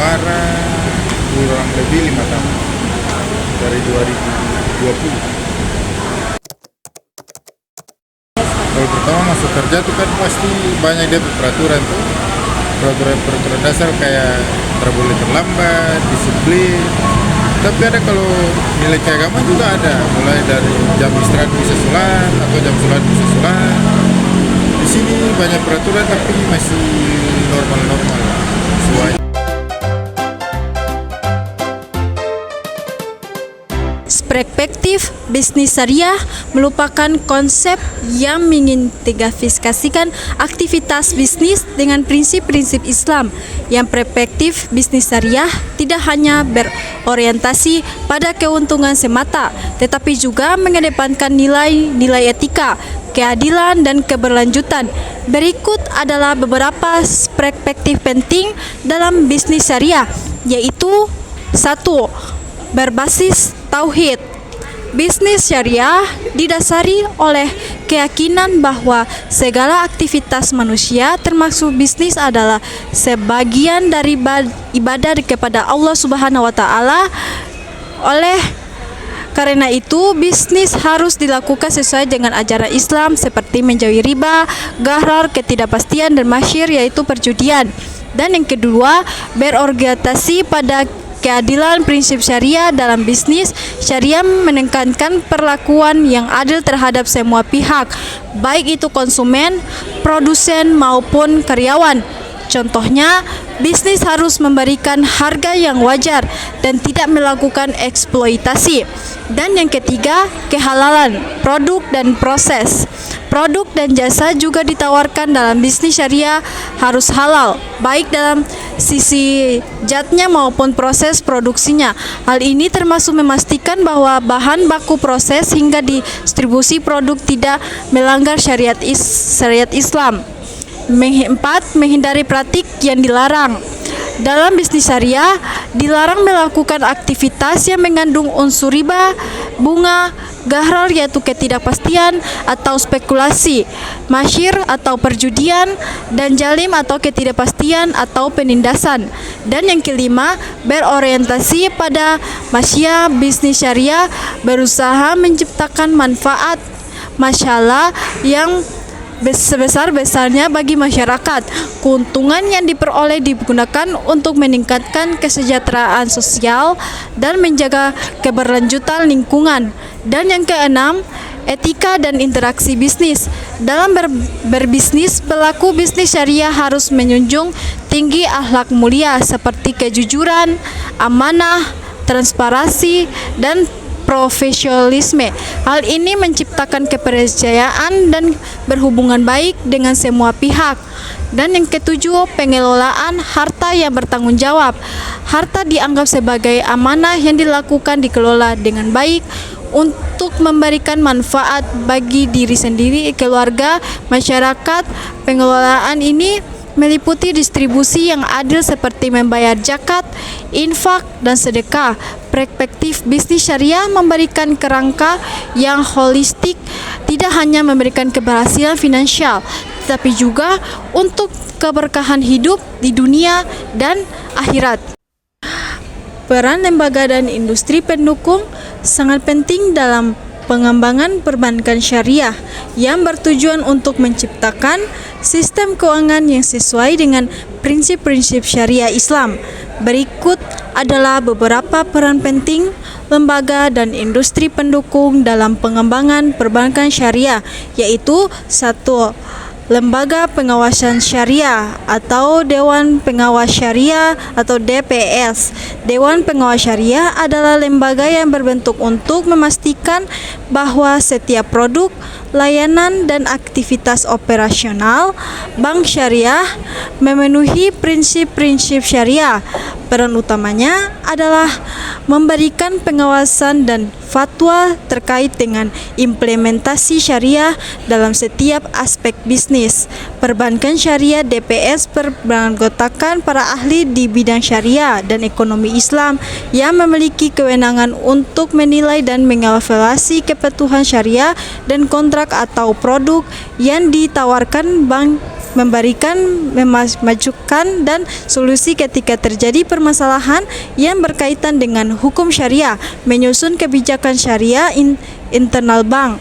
Muara kurang lebih 5 tahun dari 2020. Kalau pertama masuk kerja tuh kan pasti banyak dia peraturan tuh, peraturan dasar kayak tidak boleh terlambat, disiplin. Tapi ada kalau nilai keagamaan juga ada, mulai dari jam istirahat bisa sholat atau jam sholat bisa sholat. Di sini banyak peraturan tapi masih normal-normal sesuai. Perspektif bisnis syariah merupakan konsep yang mengintegrasikan aktivitas bisnis dengan prinsip-prinsip Islam. Yang perspektif bisnis syariah tidak hanya berorientasi pada keuntungan semata, tetapi juga mengedepankan nilai-nilai etika, keadilan, dan keberlanjutan. Berikut adalah beberapa perspektif penting dalam bisnis syariah, yaitu 1. Berbasis tauhid. Bisnis syariah didasari oleh keyakinan bahwa segala aktivitas manusia termasuk bisnis adalah sebagian dari ibadah kepada Allah Subhanahu wa taala. Oleh karena itu, bisnis harus dilakukan sesuai dengan ajaran Islam seperti menjauhi riba, gharar, ketidakpastian, dan masyir yaitu perjudian. Dan yang kedua, berorientasi pada keadilan. Prinsip syariah dalam bisnis syariah menekankan perlakuan yang adil terhadap semua pihak, baik itu konsumen, produsen, maupun karyawan. Contohnya, bisnis harus memberikan harga yang wajar dan tidak melakukan eksploitasi. Dan yang ketiga, kehalalan produk dan proses. Produk dan jasa juga ditawarkan dalam bisnis syariah harus halal, baik dalam sisi zatnya maupun proses produksinya. Hal ini termasuk memastikan bahwa bahan baku proses hingga distribusi produk tidak melanggar syariat Islam. 4. Menghindari praktik yang dilarang. Dalam bisnis syariah, dilarang melakukan aktivitas yang mengandung unsur riba, bunga, gharar yaitu ketidakpastian atau spekulasi, masyir atau perjudian, dan jalim atau ketidakpastian atau penindasan. Dan yang kelima, berorientasi pada masyia. Bisnis syariah berusaha menciptakan manfaat masyaallah yang sebesar-besarnya bagi masyarakat. Keuntungan yang diperoleh digunakan untuk meningkatkan kesejahteraan sosial dan menjaga keberlanjutan lingkungan. Dan yang keenam, etika dan interaksi bisnis. Dalam berbisnis, pelaku bisnis syariah harus menjunjung tinggi akhlak mulia seperti kejujuran, amanah, transparansi, dan profesionalisme. Hal ini menciptakan kepercayaan dan berhubungan baik dengan semua pihak. Dan yang ketujuh, pengelolaan harta yang bertanggung jawab. Harta dianggap sebagai amanah yang dikelola dengan baik untuk memberikan manfaat bagi diri sendiri, keluarga, masyarakat. Pengelolaan ini meliputi distribusi yang adil seperti membayar zakat, infak, dan sedekah. Perspektif bisnis syariah memberikan kerangka yang holistik, tidak hanya memberikan keberhasilan finansial, tetapi juga untuk keberkahan hidup di dunia dan akhirat. Peran lembaga dan industri pendukung sangat penting dalam pengembangan perbankan syariah yang bertujuan untuk menciptakan sistem keuangan yang sesuai dengan prinsip-prinsip syariah Islam. Berikut adalah beberapa peran penting lembaga dan industri pendukung dalam pengembangan perbankan syariah, yaitu 1. Lembaga Pengawasan Syariah atau Dewan Pengawas Syariah atau DPS. Dewan Pengawas Syariah adalah lembaga yang berbentuk untuk memastikan bahwa setiap produk, layanan, dan aktivitas operasional bank syariah memenuhi prinsip-prinsip syariah. Peran utamanya adalah memberikan pengawasan dan fatwa terkait dengan implementasi syariah dalam setiap aspek bisnis. Perbankan syariah DPS beranggotakan para ahli di bidang syariah dan ekonomi Islam yang memiliki kewenangan untuk menilai dan mengevaluasi kepatuhan syariah dan kontrak atau produk yang ditawarkan bank memberikan, memajukan dan solusi ketika terjadi permasalahan yang berkaitan dengan hukum syariah, menyusun kebijakan syariah internal bank.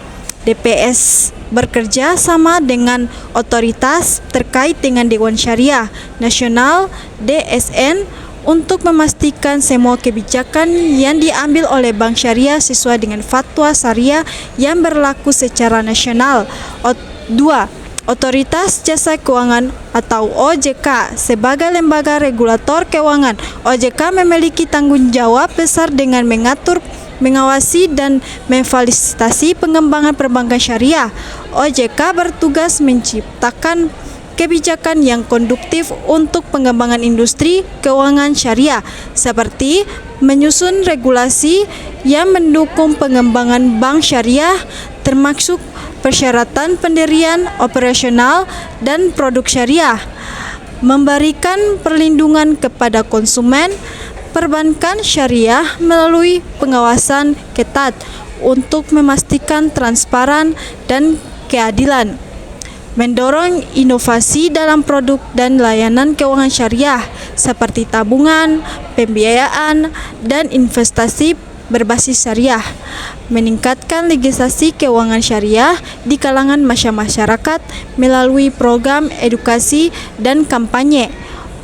DPS bekerja sama dengan otoritas terkait dengan Dewan Syariah Nasional (DSN) untuk memastikan semua kebijakan yang diambil oleh Bank Syariah sesuai dengan fatwa syariah yang berlaku secara nasional. 2. Otoritas Jasa Keuangan atau OJK sebagai lembaga regulator keuangan. OJK memiliki tanggung jawab besar dengan mengatur, mengawasi dan memfasilitasi pengembangan perbankan syariah. OJK bertugas menciptakan kebijakan yang konduktif untuk pengembangan industri keuangan syariah, seperti menyusun regulasi yang mendukung pengembangan bank syariah, termasuk persyaratan pendirian, operasional, dan produk syariah, memberikan perlindungan kepada konsumen perbankan syariah melalui pengawasan ketat untuk memastikan transparan dan keadilan, mendorong inovasi dalam produk dan layanan keuangan syariah seperti tabungan, pembiayaan, dan investasi berbasis syariah, meningkatkan legislasi keuangan syariah di kalangan masyarakat melalui program edukasi dan kampanye.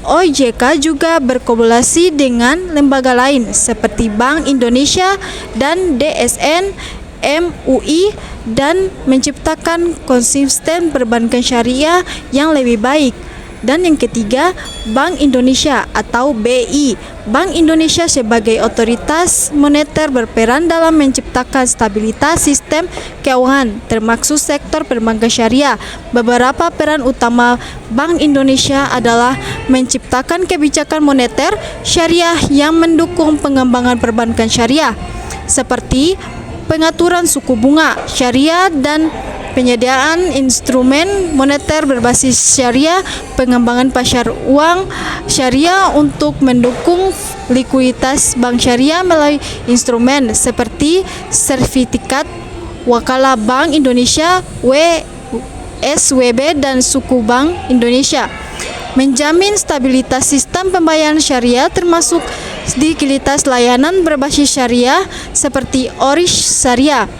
OJK juga berkolaborasi dengan lembaga lain seperti Bank Indonesia dan DSN, MUI, dan menciptakan konsisten perbankan syariah yang lebih baik. Dan yang ketiga, Bank Indonesia atau BI. Bank Indonesia sebagai otoritas moneter berperan dalam menciptakan stabilitas sistem keuangan, termasuk sektor perbankan syariah. Beberapa peran utama Bank Indonesia adalah menciptakan kebijakan moneter syariah yang mendukung pengembangan perbankan syariah, seperti pengaturan suku bunga syariah dan penyediaan instrumen moneter berbasis syariah, pengembangan pasar uang syariah untuk mendukung likuiditas bank syariah melalui instrumen seperti sertifikat wakalah Bank Indonesia (WSWB) dan suku Bank Indonesia. Menjamin stabilitas sistem pembayaran syariah termasuk likuiditas layanan berbasis syariah seperti ORIS Syariah,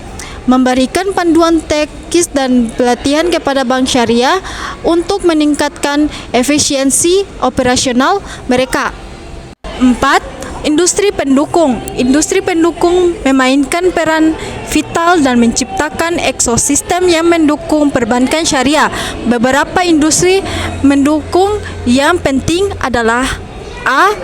memberikan panduan teknis dan pelatihan kepada bank syariah untuk meningkatkan efisiensi operasional mereka. 4. Industri pendukung. Industri pendukung memainkan peran vital dan menciptakan ekosistem yang mendukung perbankan syariah. Beberapa industri mendukung yang penting adalah A.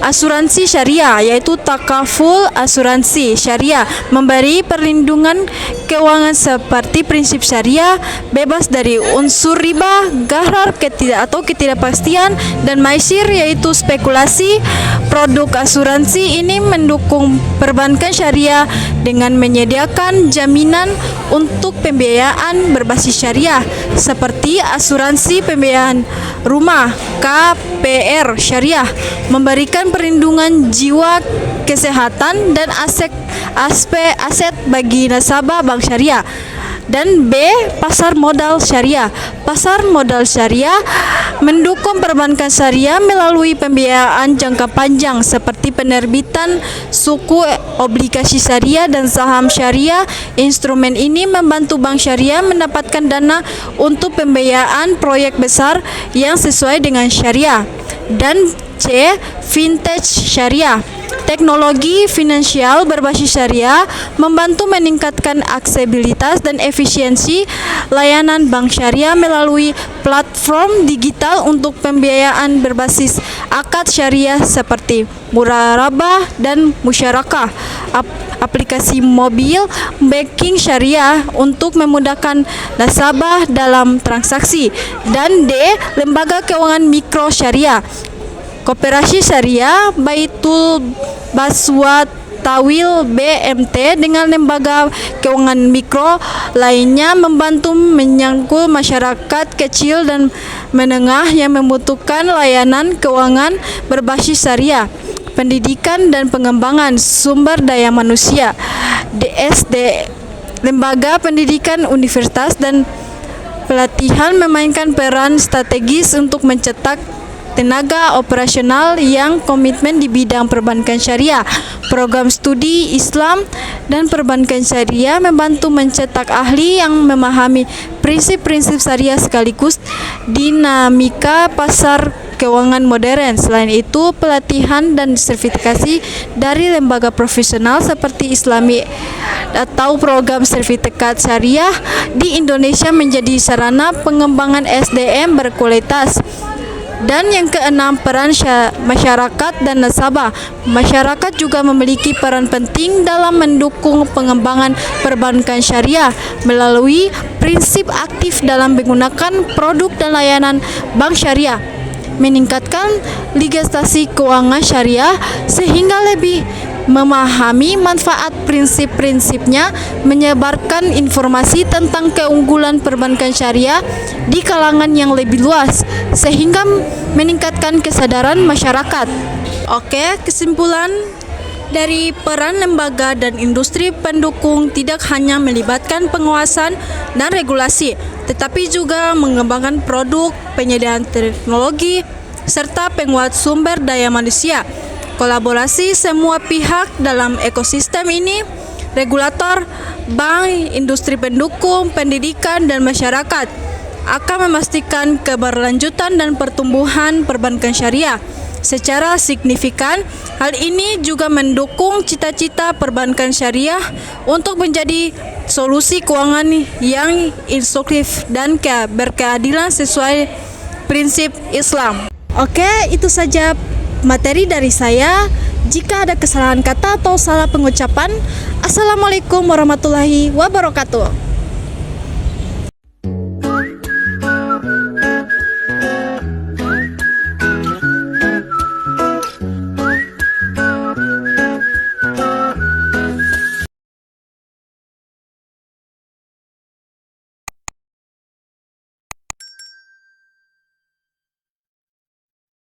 Asuransi syariah, yaitu takaful asuransi syariah, memberi perlindungan keuangan seperti prinsip syariah, bebas dari unsur riba, gharar, ketidakpastian, dan maisir, yaitu spekulasi. Produk asuransi ini mendukung perbankan syariah dengan menyediakan jaminan untuk pembiayaan berbasis syariah, seperti asuransi pembiayaan rumah KPR syariah, memberikan perlindungan jiwa, kesehatan, dan aset bagi nasabah bank syariah. Dan B. Pasar modal syariah. Pasar modal syariah mendukung perbankan syariah melalui pembiayaan jangka panjang seperti penerbitan suku obligasi syariah dan saham syariah. Instrumen ini membantu bank syariah mendapatkan dana untuk pembiayaan proyek besar yang sesuai dengan syariah. Dan C. Vintage syariah. Teknologi finansial berbasis syariah membantu meningkatkan aksesibilitas dan efisiensi layanan bank syariah melalui platform digital untuk pembiayaan berbasis akad syariah seperti murarabah dan musyarakah, aplikasi mobil banking syariah untuk memudahkan nasabah dalam transaksi. Dan D. Lembaga keuangan mikro syariah. Koperasi syariah Baitul Baswat Tawil BMT dengan lembaga keuangan mikro lainnya membantu menyangkul masyarakat kecil dan menengah yang membutuhkan layanan keuangan berbasis syariah. Pendidikan dan pengembangan sumber daya manusia DSD, lembaga pendidikan universitas dan Pelatihan memainkan peran strategis untuk mencetak tenaga operasional yang komitmen di bidang perbankan syariah. Program studi Islam dan perbankan syariah membantu mencetak ahli yang memahami prinsip-prinsip syariah sekaligus dinamika pasar keuangan modern. Selain itu, pelatihan dan sertifikasi dari lembaga profesional seperti Islami atau program sertifikat syariah di Indonesia menjadi sarana pengembangan SDM berkualitas. Dan yang keenam, peran masyarakat dan nasabah. Masyarakat juga memiliki peran penting dalam mendukung pengembangan perbankan syariah melalui prinsip aktif dalam menggunakan produk dan layanan bank syariah, meningkatkan legislasi keuangan syariah sehingga lebih memahami manfaat prinsip-prinsipnya, menyebarkan informasi tentang keunggulan perbankan syariah di kalangan yang lebih luas, sehingga meningkatkan kesadaran masyarakat. Oke, kesimpulan dari peran lembaga dan industri pendukung tidak hanya melibatkan pengawasan dan regulasi, tetapi juga mengembangkan produk, penyediaan teknologi, serta penguat sumber daya manusia. Kolaborasi semua pihak dalam ekosistem ini, regulator, bank, industri pendukung, pendidikan, dan masyarakat, akan memastikan keberlanjutan dan pertumbuhan perbankan syariah secara signifikan. Hal ini juga mendukung cita-cita perbankan syariah untuk menjadi solusi keuangan yang inklusif dan berkeadilan sesuai prinsip Islam. Oke, itu saja materi dari saya. Jika ada kesalahan kata atau salah pengucapan, Assalamualaikum warahmatullahi wabarakatuh.